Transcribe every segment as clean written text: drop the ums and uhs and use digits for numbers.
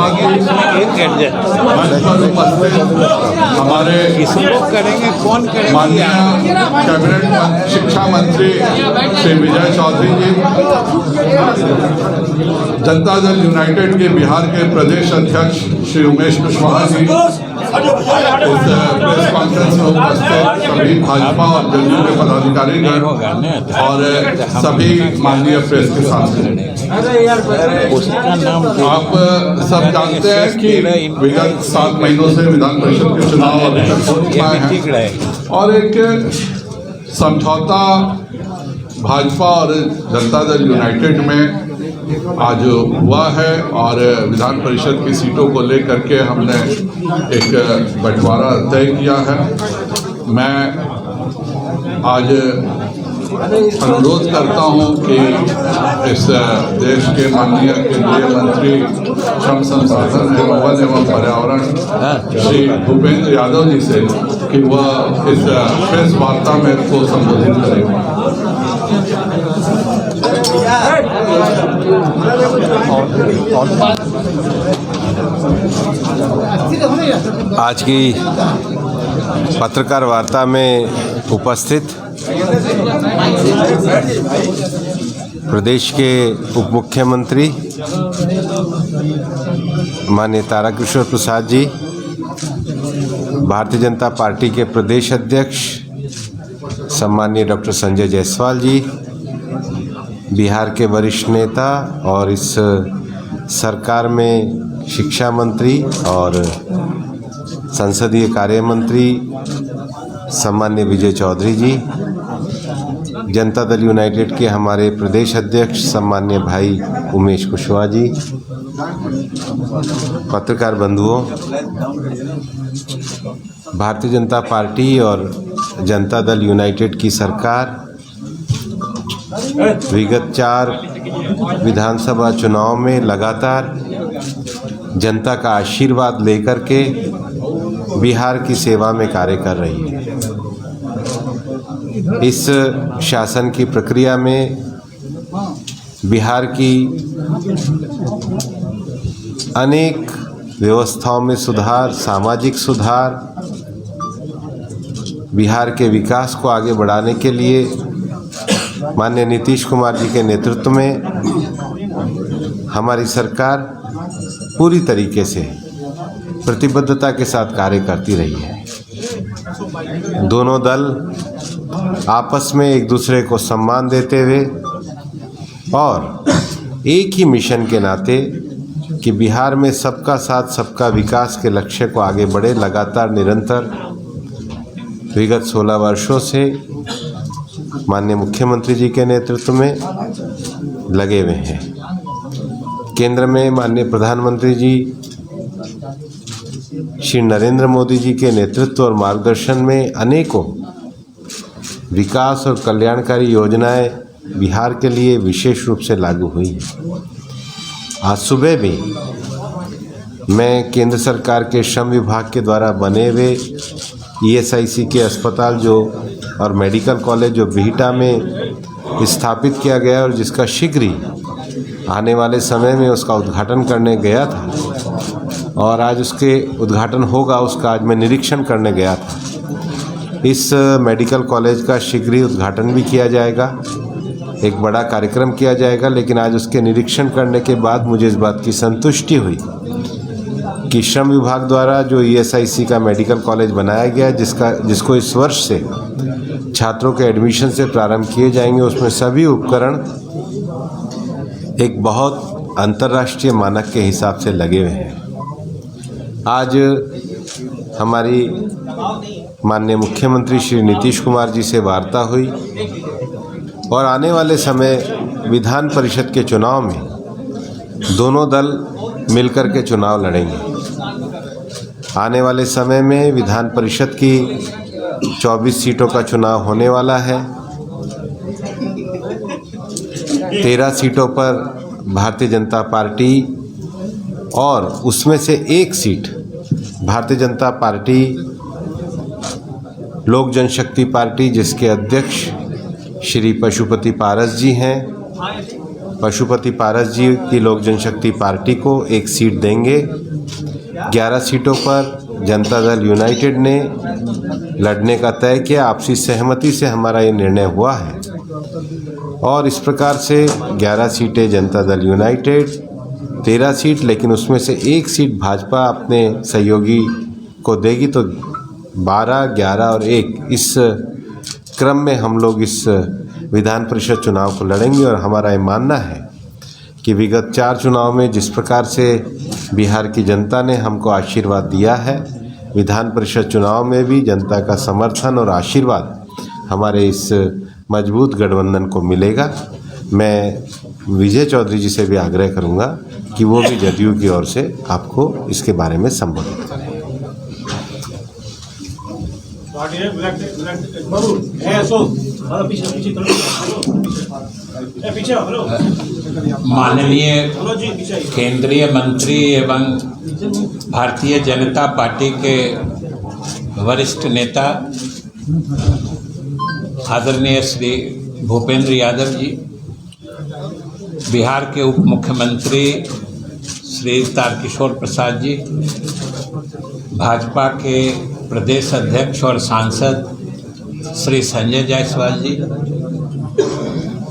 साथ ही मंच पर उपस्थित हमारे करेंगे कौन करेंगे? माननीय कैबिनेट शिक्षा मंत्री श्री विजय चौधरी जी, जनता दल यूनाइटेड के बिहार के प्रदेश अध्यक्ष श्री उमेश कुशवाहा जी, इस प्रेस कॉन्फ्रेंस में उपस्थित सभी भाजपा और जदयू के पदाधिकारीगण और सभी माननीय प्रेस के सामने, आप सब जानते हैं कि विगत 7 महीनों से विधान परिषद के चुनाव अभी तक हो चुका है और एक समझौता भाजपा और जनता दल यूनाइटेड में आज हुआ है और विधान परिषद की सीटों को लेकर के हमने एक बंटवारा तय किया है। मैं आज अनुरोध करता हूं कि इस देश के माननीय केंद्रीय मंत्री श्रम संसाधन एवं वन एवं पर्यावरण श्री भूपेंद्र यादव जी से कि वह इस प्रेस वार्ता में को संबोधित करेंगे। आज की पत्रकार वार्ता में उपस्थित प्रदेश के उप मुख्यमंत्री माननीय तारकिशोर प्रसाद जी, भारतीय जनता पार्टी के प्रदेश अध्यक्ष सम्माननीय डॉक्टर संजय जायसवाल जी, बिहार के वरिष्ठ नेता और इस सरकार में शिक्षा मंत्री और संसदीय कार्य मंत्री सम्माननीय विजय चौधरी जी, जनता दल यूनाइटेड के हमारे प्रदेश अध्यक्ष सम्माननीय भाई उमेश कुशवाहा जी, पत्रकार बंधुओं, भारतीय जनता पार्टी और जनता दल यूनाइटेड की सरकार विगत 4 विधानसभा चुनाव में लगातार जनता का आशीर्वाद लेकर के बिहार की सेवा में कार्य कर रही है। इस शासन की प्रक्रिया में बिहार की अनेक व्यवस्थाओं में सुधार, सामाजिक सुधार, बिहार के विकास को आगे बढ़ाने के लिए माननीय नीतीश कुमार जी के नेतृत्व में हमारी सरकार पूरी तरीके से प्रतिबद्धता के साथ कार्य करती रही है। दोनों दल आपस में एक दूसरे को सम्मान देते हुए और एक ही मिशन के नाते कि बिहार में सबका साथ सबका विकास के लक्ष्य को आगे बढ़े, लगातार निरंतर विगत 16 वर्षों से माननीय मुख्यमंत्री जी के नेतृत्व में लगे हुए हैं। केंद्र में माननीय प्रधानमंत्री जी श्री नरेंद्र मोदी जी के नेतृत्व और मार्गदर्शन में अनेकों विकास और कल्याणकारी योजनाएं बिहार के लिए विशेष रूप से लागू हुई हैं। आज सुबह भी मैं केंद्र सरकार के श्रम विभाग के द्वारा बने हुए ESIC के अस्पताल जो और मेडिकल कॉलेज जो बिहटा में स्थापित किया गया और जिसका शीघ्र ही आने वाले समय में उसका उद्घाटन करने गया था और आज उसके उद्घाटन होगा, उसका आज मैं निरीक्षण करने गया था। इस मेडिकल कॉलेज का शीघ्र ही उद्घाटन भी किया जाएगा, एक बड़ा कार्यक्रम किया जाएगा, लेकिन आज उसके निरीक्षण करने के बाद मुझे इस बात की संतुष्टि हुई कि श्रम विभाग द्वारा जो ESIC का मेडिकल कॉलेज बनाया गया जिसको इस वर्ष से छात्रों के एडमिशन से प्रारंभ किए जाएंगे, उसमें सभी उपकरण एक बहुत अंतर्राष्ट्रीय मानक के हिसाब से लगे हुए हैं। आज हमारी माननीय मुख्यमंत्री श्री नीतीश कुमार जी से वार्ता हुई और आने वाले समय विधान परिषद के चुनाव में दोनों दल मिलकर के चुनाव लड़ेंगे। आने वाले समय में विधान परिषद की 24 सीटों का चुनाव होने वाला है। 13 सीटों पर भारतीय जनता पार्टी और उसमें से एक सीट भारतीय जनता पार्टी लोक जनशक्ति पार्टी जिसके अध्यक्ष श्री पशुपति पारस जी हैं पशुपति पारस जी की लोक जनशक्ति पार्टी को 1 सीट देंगे। 11 सीटों पर जनता दल यूनाइटेड ने लड़ने का तय किया। आपसी सहमति से हमारा ये निर्णय हुआ है और इस प्रकार से 11 सीटें जनता दल यूनाइटेड, 13 सीट, लेकिन उसमें से 1 सीट भाजपा अपने सहयोगी को देगी, तो 12, 11 और 1 इस क्रम में हम लोग इस विधान परिषद चुनाव को लड़ेंगे। और हमारा ये मानना है कि विगत 4 चुनाव में जिस प्रकार से बिहार की जनता ने हमको आशीर्वाद दिया है, विधान परिषद चुनाव में भी जनता का समर्थन और आशीर्वाद हमारे इस मजबूत गठबंधन को मिलेगा। मैं विजय चौधरी जी से भी आग्रह करूंगा कि वो भी जदयू की ओर से आपको इसके बारे में संबोधित करें। माननीय केंद्रीय मंत्री एवं भारतीय जनता पार्टी के वरिष्ठ नेता आदरणीय श्री भूपेंद्र यादव जी, बिहार के उप मुख्यमंत्री श्री तारकिशोर प्रसाद जी, भाजपा के प्रदेश अध्यक्ष और सांसद श्री संजय जायसवाल जी,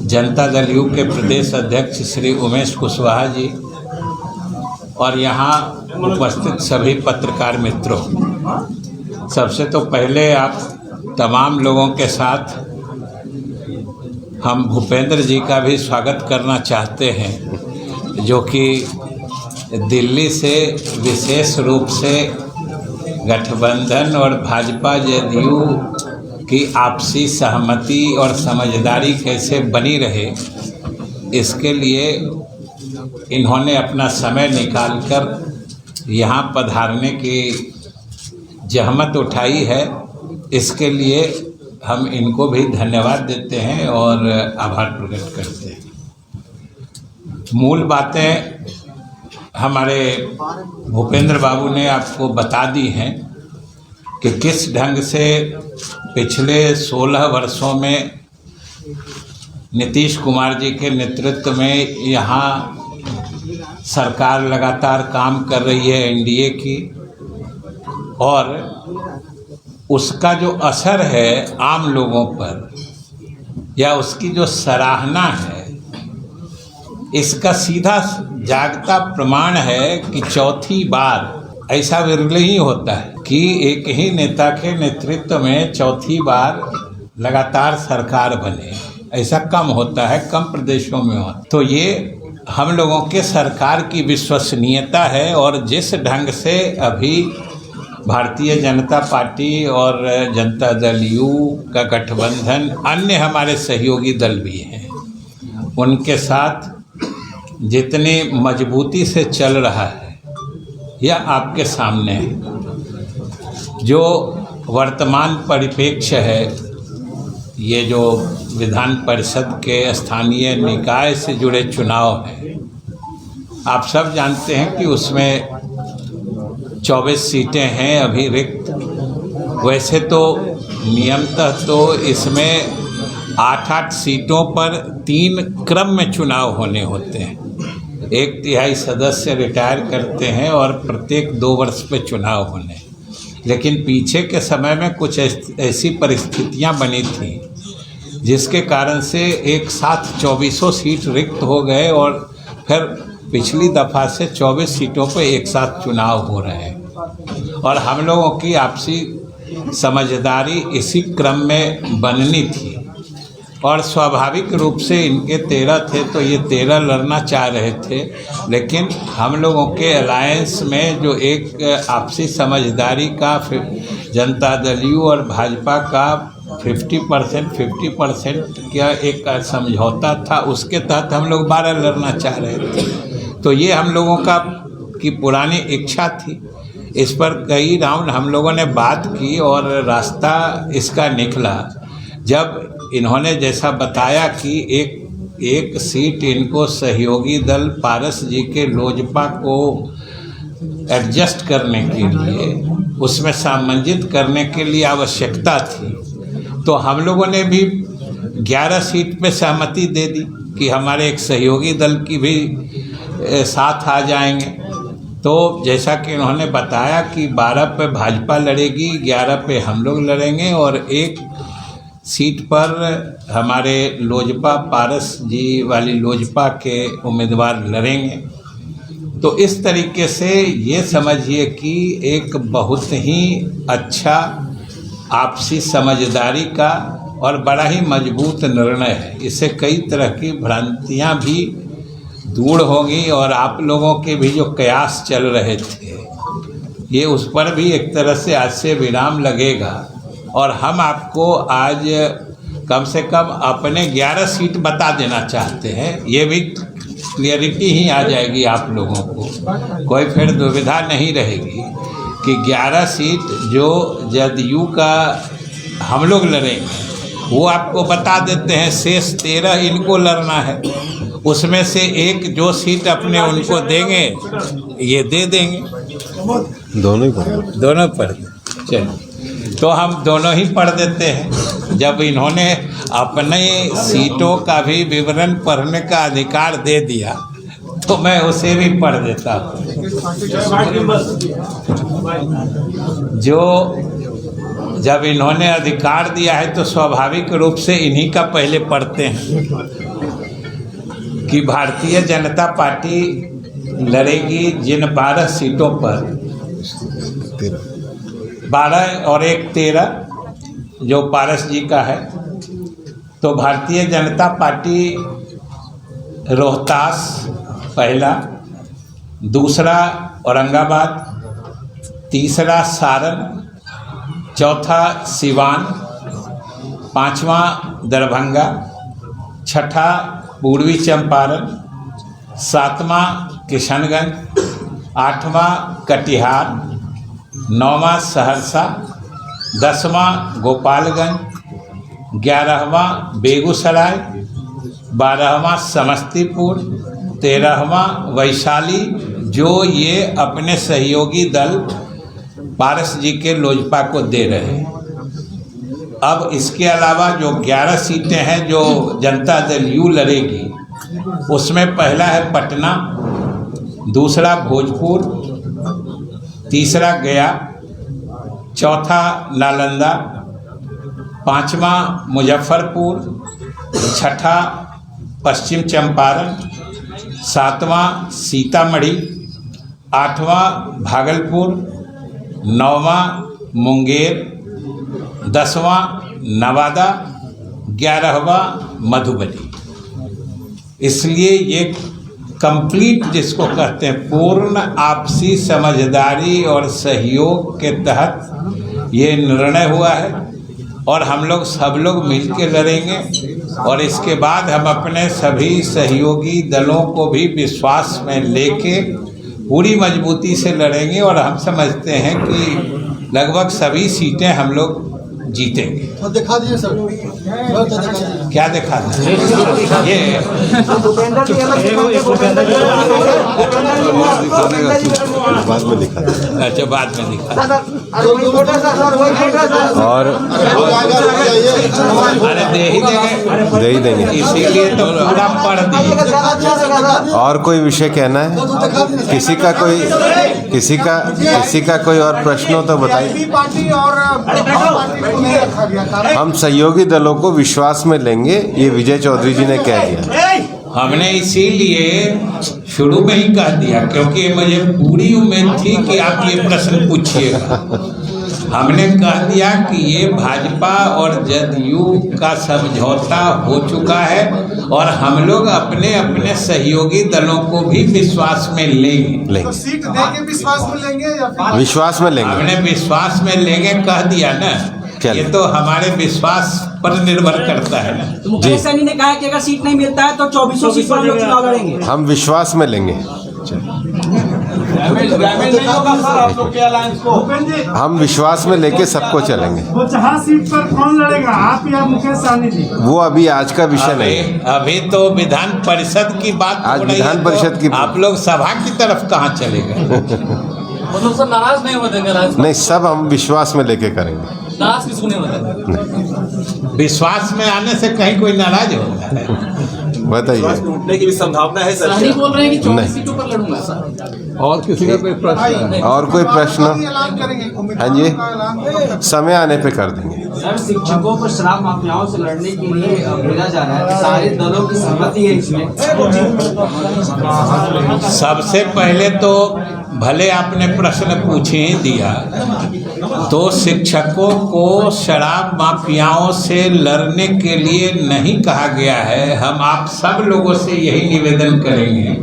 जनता दल यू के प्रदेश अध्यक्ष श्री उमेश कुशवाहा जी और यहाँ उपस्थित सभी पत्रकार मित्रों, सबसे तो पहले आप तमाम लोगों के साथ हम भूपेंद्र जी का भी स्वागत करना चाहते हैं, जो कि दिल्ली से विशेष रूप से गठबंधन और भाजपा जदयू की आपसी सहमति और समझदारी कैसे बनी रहे, इसके लिए इन्होंने अपना समय निकालकर यहाँ पधारने की जहमत उठाई है। इसके लिए हम इनको भी धन्यवाद देते हैं और आभार प्रकट करते हैं। मूल बातें हमारे भूपेंद्र बाबू ने आपको बता दी हैं कि किस ढंग से पिछले 16 वर्षों में नीतीश कुमार जी के नेतृत्व में यहाँ सरकार लगातार काम कर रही है एनडीए की, और उसका जो असर है आम लोगों पर या उसकी जो सराहना है, इसका सीधा जागता प्रमाण है कि चौथी बार, ऐसा विरल ही होता है कि एक ही नेता के नेतृत्व में चौथी बार लगातार सरकार बने, ऐसा कम होता है, कम प्रदेशों में होता। तो ये हम लोगों के सरकार की विश्वसनीयता है। और जिस ढंग से अभी भारतीय जनता पार्टी और जनता दल यू का गठबंधन, अन्य हमारे सहयोगी दल भी हैं, उनके साथ जितनी मजबूती से चल रहा है यह आपके सामने है। जो वर्तमान परिप्रेक्ष्य है, ये जो विधान परिषद के स्थानीय निकाय से जुड़े चुनाव हैं, आप सब जानते हैं कि उसमें 24 सीटें हैं अभी रिक्त। वैसे तो नियमतः तो इसमें 8-8 सीटों पर 3 क्रम में चुनाव होने होते हैं। 1/3 सदस्य रिटायर करते हैं और प्रत्येक 2 वर्ष पे चुनाव होने। लेकिन पीछे के समय में कुछ ऐसी परिस्थितियां बनी थी जिसके कारण से एक साथ 24 सीट रिक्त हो गए और फिर पिछली दफ़ा से 24 सीटों पे एक साथ चुनाव हो रहे हैं। और हम लोगों की आपसी समझदारी इसी क्रम में बननी थी और स्वाभाविक रूप से इनके 13 थे तो ये 13 लड़ना चाह रहे थे। लेकिन हम लोगों के अलायंस में जो एक आपसी समझदारी का जनता दल यू और भाजपा का 50% का एक समझौता था, उसके तहत हम लोग 12 लड़ना चाह रहे थे। तो ये हम लोगों की पुरानी इच्छा थी। इस पर कई राउंड हम लोगों ने बात की और रास्ता इसका निकला जब इन्होंने जैसा बताया कि एक सीट इनको सहयोगी दल पारस जी के लोजपा को एडजस्ट करने के लिए, उसमें सामंजित करने के लिए आवश्यकता थी। तो हम लोगों ने भी 11 सीट पे सहमति दे दी कि हमारे एक सहयोगी दल की भी साथ आ जाएंगे। तो जैसा कि उन्होंने बताया कि 12 पे भाजपा लड़ेगी, 11 पे हम लोग लड़ेंगे और एक सीट पर हमारे लोजपा पारस जी वाली लोजपा के उम्मीदवार लड़ेंगे। तो इस तरीके से ये समझिए कि एक बहुत ही अच्छा आपसी समझदारी का और बड़ा ही मजबूत निर्णय है। इससे कई तरह की भ्रांतियां भी दूर होंगी और आप लोगों के भी जो कयास चल रहे थे ये उस पर भी एक तरह से आज से विराम लगेगा। और हम आपको आज कम से कम अपने 11 सीट बता देना चाहते हैं। ये भी क्लियरिटी ही आ जाएगी आप लोगों को, कोई फिर दुविधा नहीं रहेगी कि 11 सीट जो जदयू का हम लोग लड़ेंगे वो आपको बता देते हैं। शेष 13 इनको लड़ना है, उसमें से एक जो सीट अपने उनको देंगे ये दे देंगे। दोनों पढ़ चलो, तो हम दोनों ही पढ़ देते हैं। जब इन्होंने अपने सीटों का भी विवरण पढ़ने का अधिकार दे दिया तो मैं उसे भी पढ़ देता हूँ। जो जब इन्होंने अधिकार दिया है तो स्वाभाविक रूप से इन्हीं का पहले पढ़ते हैं कि भारतीय जनता पार्टी लड़ेगी जिन 12 सीटों पर, 12 और एक 13 जो पारस जी का है। तो भारतीय जनता पार्टी रोहतास पहला, दूसरा औरंगाबाद, तीसरा सारण, चौथा सिवान, पांचवा दरभंगा, छठा पूर्वी चंपारण, सातवां किशनगंज, आठवां कटिहार, नौवां सहरसा, 10वां गोपालगंज, 11वां बेगूसराय, 12वां समस्तीपुर, 13वां वैशाली, जो ये अपने सहयोगी दल पारस जी के लोजपा को दे रहे हैं। अब इसके अलावा जो 11 सीटें हैं जो जनता दल यू लड़ेगी, उसमें पहला है पटना, दूसरा भोजपुर, तीसरा गया, चौथा नालंदा, पांचवा मुजफ्फरपुर, छठा पश्चिम चंपारण, सातवां सीतामढ़ी, आठवां भागलपुर, नौवां मुंगेर, 10वां नवादा, 11वां मधुबनी। इसलिए ये कंप्लीट जिसको कहते हैं पूर्ण आपसी समझदारी और सहयोग के तहत ये निर्णय हुआ है और हम लोग सब लोग मिलकर लड़ेंगे। और इसके बाद हम अपने सभी सहयोगी दलों को भी विश्वास में लेके पूरी मजबूती से लड़ेंगे और हम समझते हैं कि लगभग सभी सीटें हम लोग जीतेंगे। तो दिखा दीजिए सर, क्या दिखा दें? ये बाद में दिखा दें। अच्छा, बाद में दिखा। और अरे दे ही देंगे, इसीलिए तो पूरा पढ़ दिए। और कोई विषय कहना है? किसी का कोई और प्रश्न हो तो बताइए। हम सहयोगी दलों को विश्वास में लेंगे, ये विजय चौधरी जी ने कह दिया। हमने इसीलिए शुरू में ही कह दिया क्योंकि मुझे पूरी उम्मीद थी कि आप ये प्रश्न पूछिएगा। हमने कह दिया कि ये भाजपा और जदयू का समझौता हो चुका है और हम लोग अपने अपने सहयोगी दलों को भी विश्वास में लेंगे। तो सीट देके विश्वास में लेंगे या फिर विश्वास में लेंगे? हमने विश्वास में लेंगे कह दिया ना, ये तो हमारे विश्वास पर निर्भर करता है ना। तो मुकेश सहनी ने कहा कि अगर सीट नहीं मिलता है तो 24 सीट पर हम लोग चुनाव लड़ेंगे। हम विश्वास में लेंगे, हम विश्वास में लेके सबको चलेंगे। वो 4 सीट पर कौन लड़ेगा, आप या मुकेश सहनी जी? वो अभी आज का विषय नहीं है। अभी तो विधान परिषद की बात आज हो रही है, विधान परिषद की आप लोग सभा की तरफ कहाँ चले गए? मतलब सर नाराज नहीं होते? नहीं, सब हम विश्वास में लेके करेंगे। नाराज किसको नहीं होता? विश्वास में आने से कहीं कोई नाराज होता है? बताइए। टूटने की भी संभावना है सर? सहनी बोल रहे हैं कि 24 नहीं। सीटों पर लड़ूंगा सर। और किसी का कोई प्रश्न है? और कोई प्रश्न? ऐलान करेंगे हाँ जी, का ऐलान समय आने पे कर देंगे। सर शिक्षकों को शराब माफियाओं से लड़ने के लिए भेजा जा रहा है, सारे दलों की सहमति है इसमें। सबसे पहले तो भले आपने प्रश्न पूछ ही दिया, तो शिक्षकों को शराब माफियाओं से लड़ने के लिए नहीं कहा गया है। हम आप सब लोगों से यही निवेदन करेंगे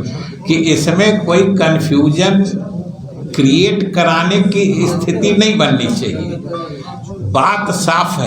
कि इसमें कोई कन्फ्यूजन क्रिएट कराने की स्थिति नहीं बननी चाहिए। बात साफ है।